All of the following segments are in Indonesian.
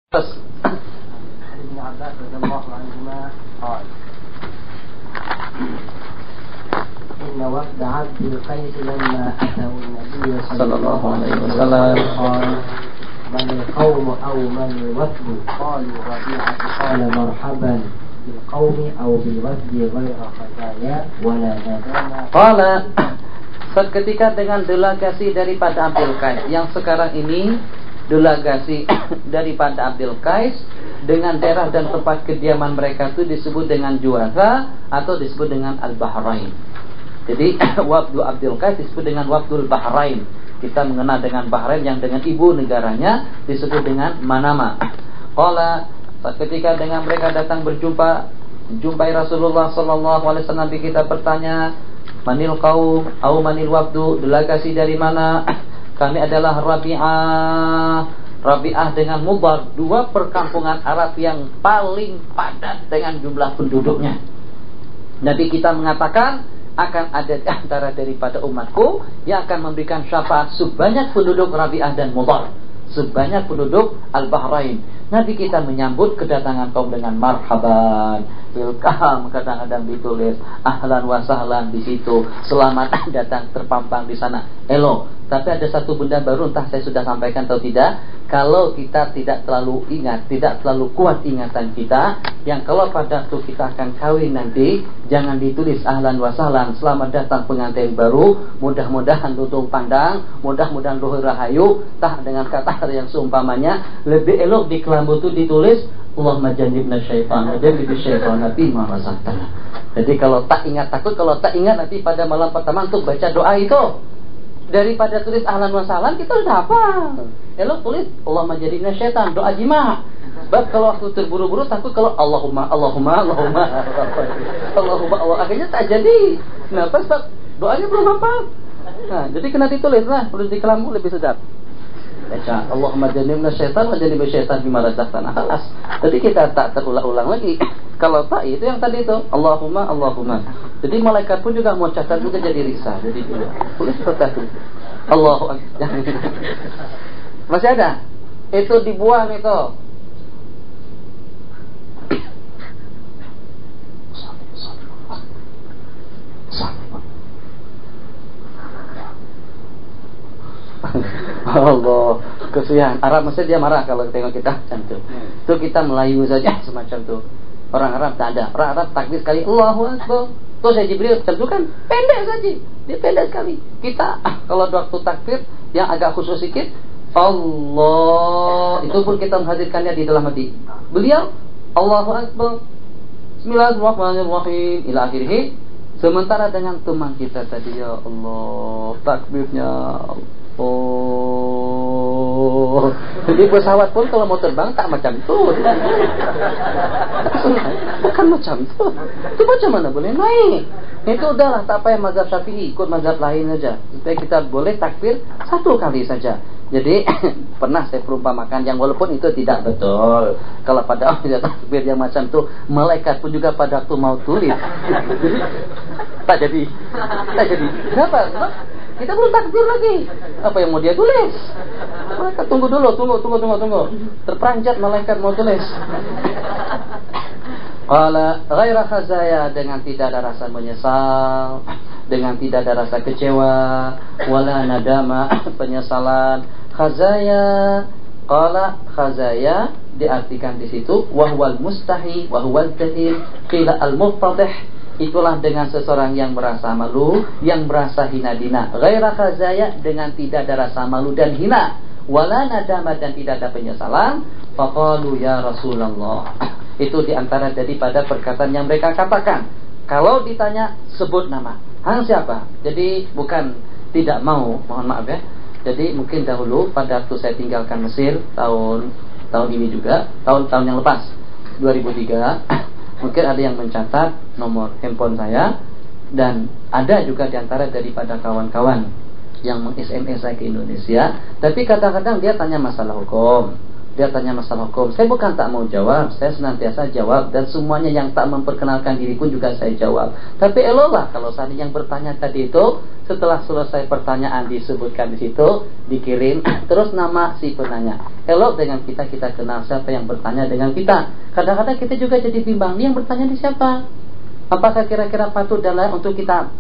عن ابن عباس رضي الله عنهما قال إن وفد عبد القيس لما أتوا النبي صلى الله عليه وسلم قال من القوم أو من الوفد قالوا ربيعة قال مرحبا بالقوم أو بالوفد غير خزايا ولا ندامة قال seketika dengan delegasi daripada Abdul Qais yang sekarang ini delegasi daripada Abdul Qais dengan daerah dan tempat kediaman mereka itu disebut dengan Juwaza atau disebut dengan Al-Bahrain. Jadi Wafdu Abdul Qais disebut dengan Wafdul Bahrain. Kita mengenal dengan Bahrain yang dengan ibu negaranya disebut dengan Manama. Qala ketika dengan mereka datang jumpai Rasulullah sallallahu alaihi wasallam, kita bertanya, manil qaum au manil wafdu, delegasi dari mana? Kami adalah Rabi'ah dengan Mudar, dua perkampungan Arab yang paling padat dengan jumlah penduduknya. Nabi kita mengatakan akan ada di antara daripada umatku yang akan memberikan syafaat sebanyak penduduk Rabi'ah dan Mudar, sebanyak penduduk Al-Bahrain. Nabi kita menyambut kedatangan kaum dengan marhaban, welcome, kadang-kadang ditulis ahlan wa sahlan di situ, selamat datang, terpampang di sana, hello. Tapi ada satu benda baru, entah saya sudah sampaikan atau tidak. Kalau kita tidak terlalu ingat, tidak terlalu kuat ingatan kita, yang kalau pada waktu kita akan kawin nanti, jangan ditulis ahlan wa sahlan, selamat datang pengantin baru, mudah-mudahan tutung pandang, mudah-mudahan luhur rahayu, tah dengan kata yang seumpamanya. Lebih elok di kelambu itu ditulis Allahumma jannibna syaitan wa jannib syaitan nabi ma razaqtana. Jadi kalau tak ingat, takut kalau tak ingat nanti pada malam pertama untuk baca doa itu, daripada tulis ahlan wa sahlan kita sudah hafal. Elok tulis Allahumma jannibna syaitan, doa jima'. Sebab kalau waktu terburu-buru takut kalau Allahumma akhirnya tak jadi. Kenapa? Sebab doanya belum hafal. Nah, jadi kena ditulis lah, tulis di kelambu lebih sedap. Baca Allahumma jannibna syaitan wa jannib syaitan bima razaqtana. Halas. Jadi kita tak terulang-ulang lagi. Kalau tak itu yang tadi itu Allahumma. Jadi malaikat pun juga mau catat juga jadi risah. Jadi tulis seperti itu. Allahu akbar. Masih ada? Itu dibuang itu. Allah, kesian. Arab mesti dia marah kalau tengok kita macam tu. Itu kita Melayu saja semacam tu. Orang Arab tak ada. Orang Arab takbir sekali Allahu Akbar. Tu saya Jibril macam tu kan pendek saja. Dia pendek sekali. Kita kalau waktu takbir yang agak khusus sikit, Allah, itu pun kita menghadirkannya di dalam hati. Beliau Allahu Akbar, Bismillahirrahmanirrahim ila akhirih. Sementara dengan teman kita tadi, ya Allah, takbirnya oh, jadi pesawat pun kalau mau terbang tak macam itu. Bukan macam itu. Itu macam mana boleh naik? Itu udahlah, tak payah mazhab Syafi'i, ikut mazhab lain saja. Supaya kita boleh takbir satu kali saja. Jadi pernah saya perumpamakan yang walaupun itu tidak betul. Kalau pada waktu takbir yang macam itu, malaikat pun juga pada waktu mau tulis tak jadi. Kenapa? Kita belum takbir lagi. Apa yang mau dia tulis? Malaikat tunggu dulu. Terperanjat malaikat mau tulis. Qala ghaira khazaya, dengan tidak ada rasa menyesal, dengan tidak ada rasa kecewa, wala nadama, penyesalan. Khazaya, qala khazaya diartikan di situ wahwal mustahi wahwal tahil qila al-muftadih. Itulah dengan seseorang yang merasa malu, yang merasa hina dina. Ghaira khazaya, dengan tidak ada rasa malu dan hina. Wala nadama, dan tidak ada penyesalan. Faqalu ya Rasulullah. Itu diantara daripada perkataan yang mereka katakan. Kalau ditanya sebut nama. Hang siapa? Jadi bukan tidak mau, mohon maaf ya. Jadi mungkin dahulu pada waktu saya tinggalkan Mesir tahun ini juga, tahun yang lepas 2003. Mungkin ada yang mencatat nomor handphone saya, dan ada juga diantara daripada kawan-kawan yang meng-SMS saya ke Indonesia. Tapi kadang-kadang dia tanya masalah hukum. Saya bukan tak mau jawab, saya senantiasa jawab, dan semuanya yang tak memperkenalkan diri pun juga saya jawab. Tapi eloklah kalau saya yang bertanya tadi itu, Setelah selesai pertanyaan disebutkan di situ, dikirim terus nama si penanya. Elok dengan kita kenal siapa yang bertanya dengan kita. Kadang-kadang kita juga jadi bimbang, ini yang bertanya di siapa? Apakah kira-kira patut dan layak untuk kita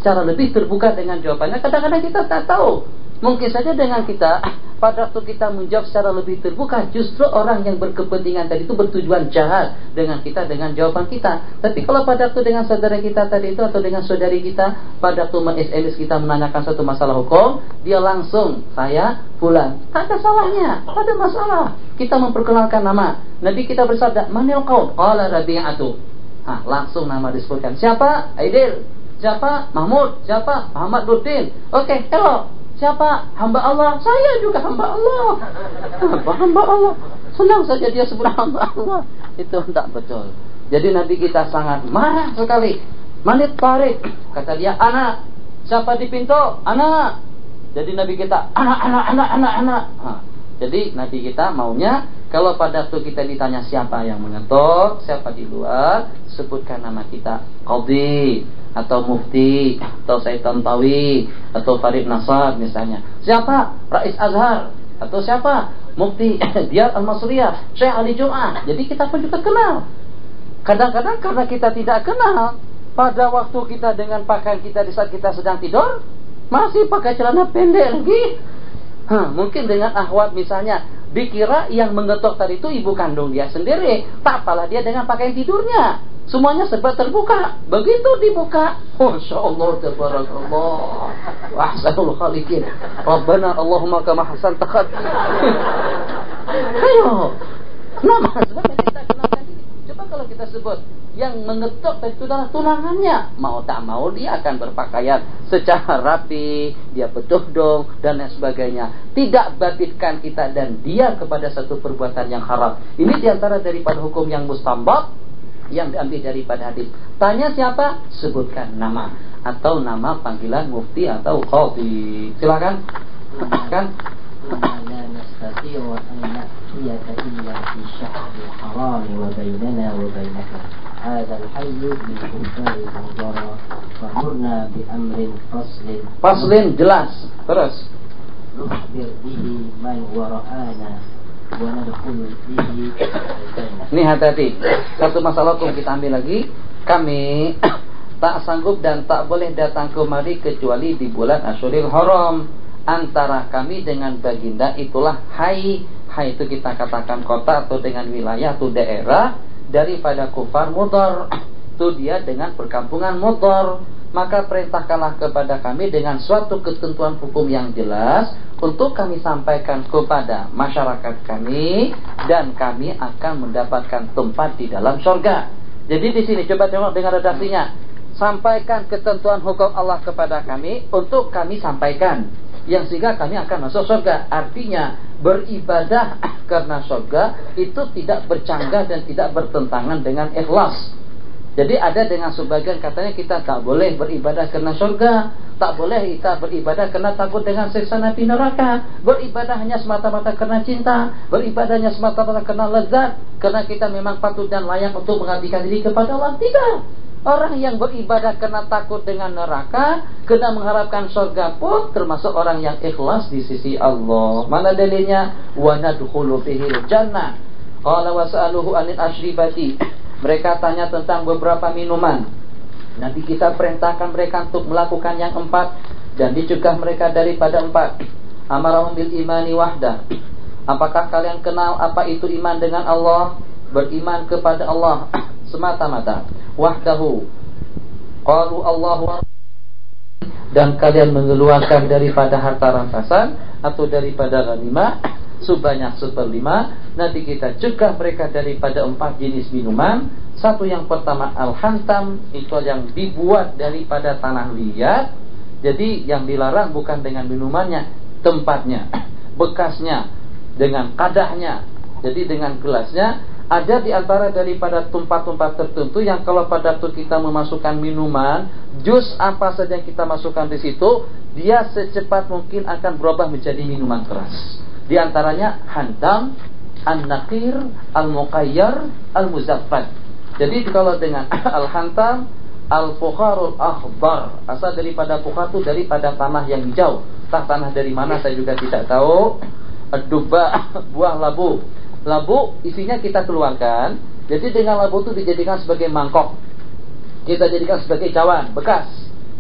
secara lebih terbuka dengan jawabannya? Kadang-kadang kita tak tahu. Mungkin saja dengan kita, pada waktu kita menjawab secara lebih terbuka, justru orang yang berkepentingan tadi itu bertujuan jahat dengan kita, dengan jawaban kita. Tapi kalau pada waktu dengan saudara kita tadi itu, atau dengan saudari kita, pada waktu SMS kita menanyakan satu masalah hukum, dia langsung, saya fulan. Tak ada salahnya, tak ada masalah. Kita memperkenalkan nama. Nabi kita bersabda, manil qaum? Qala Rabi'atu. Langsung nama disebutkan. Siapa? Aidil. Siapa? Mahmud. Siapa? Muhammad Nurdin. Oke, hello. Siapa? Hamba Allah. Saya juga hamba Allah. Hamba Allah. Senang saja dia sebut hamba Allah. Itu tidak betul. Jadi Nabi kita sangat marah sekali. Manit tarik. Kata dia, anak. Siapa di pintu? Anak. Jadi Nabi kita, anak. Jadi Nabi kita maunya, kalau pada waktu kita ditanya siapa yang mengetuk, siapa di luar, sebutkan nama kita. Qadhi, atau Mufti, atau Said Tantawi, atau Farid Nasar misalnya. Siapa? Rais Azhar, atau siapa? Mufti Diyar Al-Masriyah, Syekh Ali Jum'ah. Jadi kita pun juga kenal. Kadang-kadang karena kita tidak kenal, pada waktu kita dengan pakaian kita di saat kita sedang tidur, masih pakai celana pendek lagi. Mungkin dengan ahwat misalnya, dikira yang mengetok tadi itu ibu kandung dia sendiri. Tak apalah dia dengan pakaian tidurnya, semuanya serba terbuka. Begitu dibuka, Masya Allah, tabarakallah, wa ahsanul khaliqin, Rabbana Allahumma kama hasan takhat. Ayo, nama sebenarnya kita kenalkan ini. Coba kalau kita sebut yang mengetok itu adalah tunangannya, mau tak mau dia akan berpakaian secara rapi, dia bertudung dan lain sebagainya. Tidak babitkan kita dan dia kepada satu perbuatan yang haram. Ini diantara daripada hukum yang mustambat yang diambil daripada hadis. Tanya siapa? Sebutkan nama atau nama panggilan mufti atau qadhi. Silakan. Kan? لا نستطيع أن نأتيك إلا في شهر الحرام وبيننا وبينك هذا الحي من كفار المضر فمرنا بأمر فصل jelas. Terus نخبر به من وراءنا وندخل به الجنة. Ini hati-hati. Satu masalah hukum kita ambil lagi. Kami tak sanggup dan tak boleh datang kemari kecuali di bulan Asyuril Haram. Antara kami dengan baginda itulah hai itu kita katakan kota atau dengan wilayah atau daerah daripada kufar Mudar. Itu dia dengan perkampungan Mudar. Maka perintahkanlah kepada kami dengan suatu ketentuan hukum yang jelas untuk kami sampaikan kepada masyarakat kami, dan kami akan mendapatkan tempat di dalam surga. Jadi di sini coba tengok dengan redaksinya. Sampaikan ketentuan hukum Allah kepada kami untuk kami sampaikan, yang sehingga kami akan masuk surga. Artinya beribadah karena surga itu tidak bercanggah dan tidak bertentangan dengan ikhlas. Jadi ada dengan sebagian katanya kita tak boleh beribadah karena surga, tak boleh kita beribadah karena takut dengan siksa api neraka, beribadah hanya semata-mata karena cinta, beribadah hanya semata-mata karena lezat, karena kita memang patut dan layak untuk mengabdikan diri kepada Allah. Tidak. Orang yang beribadah karena takut dengan neraka, karena mengharapkan surga pun termasuk orang yang ikhlas di sisi Allah. Mana dalilnya? Wa nadkhulu fihil jannah. Qala was'aluhu anil ashribati. Mereka tanya tentang beberapa minuman. Nanti kita perintahkan mereka untuk melakukan yang 4 dan dicegah mereka daripada 4. Amarahum bil imani wahdah. Apakah kalian kenal apa itu iman dengan Allah? Beriman kepada Allah semata-mata. Wahdahu. Qalu Allahu. Dan kalian mengeluarkan daripada harta rampasan atau daripada ghanimah sebanyak 1/5. Nanti kita cegah mereka daripada 4 jenis minuman. Satu yang pertama al-hantam, itu yang dibuat daripada tanah liat. Jadi yang dilarang bukan dengan minumannya, tempatnya, bekasnya, dengan kadahnya, jadi dengan gelasnya. Ada di antara daripada tempat-tempat tertentu yang kalau pada waktu kita memasukkan minuman, jus apa saja yang kita masukkan di situ, dia secepat mungkin akan berubah menjadi minuman keras. Di antaranya hantam, an-naqir, al-muqayyar, al-muzaffat. Jadi kalau dengan al-hantam, al-fukharul akhdar. Asal daripada fukhar itu daripada tanah yang hijau. Tanah dari mana saya juga tidak tahu. Ad-dubba, buah labu. Labu isinya kita keluarkan. Jadi dengan labu itu dijadikan sebagai mangkok. Kita jadikan sebagai cawan bekas.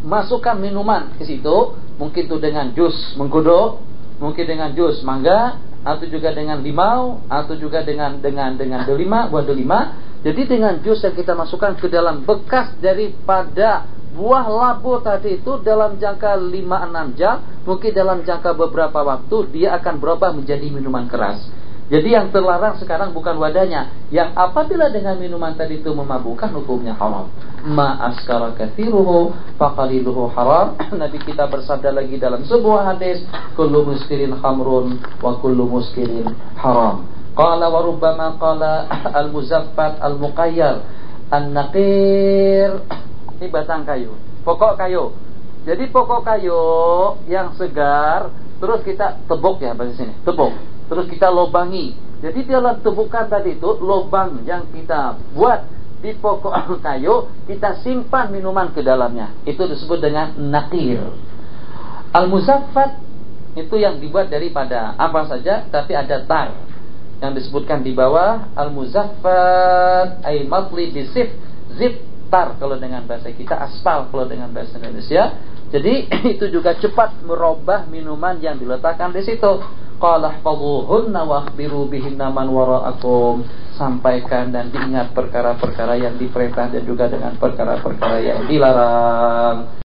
Masukkan minuman ke situ. Mungkin itu dengan jus mengkudu, mungkin dengan jus mangga, atau juga dengan limau, atau juga dengan delima, buah delima. Jadi dengan jus yang kita masukkan ke dalam bekas daripada buah labu tadi itu dalam jangka 5-6 jam, mungkin dalam jangka beberapa waktu dia akan berubah menjadi minuman keras. Jadi yang terlarang sekarang bukan wadahnya. Yang apabila dengan minuman tadi itu memabukkan, hukumnya haram. Ma askara kathiruhu faqaliluhu haram. Nabi kita bersabda lagi dalam sebuah hadis, kullu muskirin khamrun wa kullu muskirin haram. Qala wa rubbama qala al-muzaffat al-muqayyar an-naqir. Ini batang kayu, pokok kayu. Jadi pokok kayu yang segar, terus kita tebuk ya bahasa sini, tebuk. Terus kita lobangi. Jadi dalam tebukan tadi itu, lubang yang kita buat di pokok kayu, kita simpan minuman ke dalamnya. Itu disebut dengan naqir. Al-muzaffat itu yang dibuat daripada apa saja, tapi ada tar yang disebutkan di bawah. Al-muzaffat ay matli bisif, zip tar kalau dengan bahasa kita, aspal kalau dengan bahasa Indonesia. Jadi itu juga cepat merubah minuman yang diletakkan di situ. Qala ihfazuhunna wa akhbiru bihinna man wara'akum. Sampaikan dan diingat perkara-perkara yang diperintah dan juga dengan perkara-perkara yang dilarang.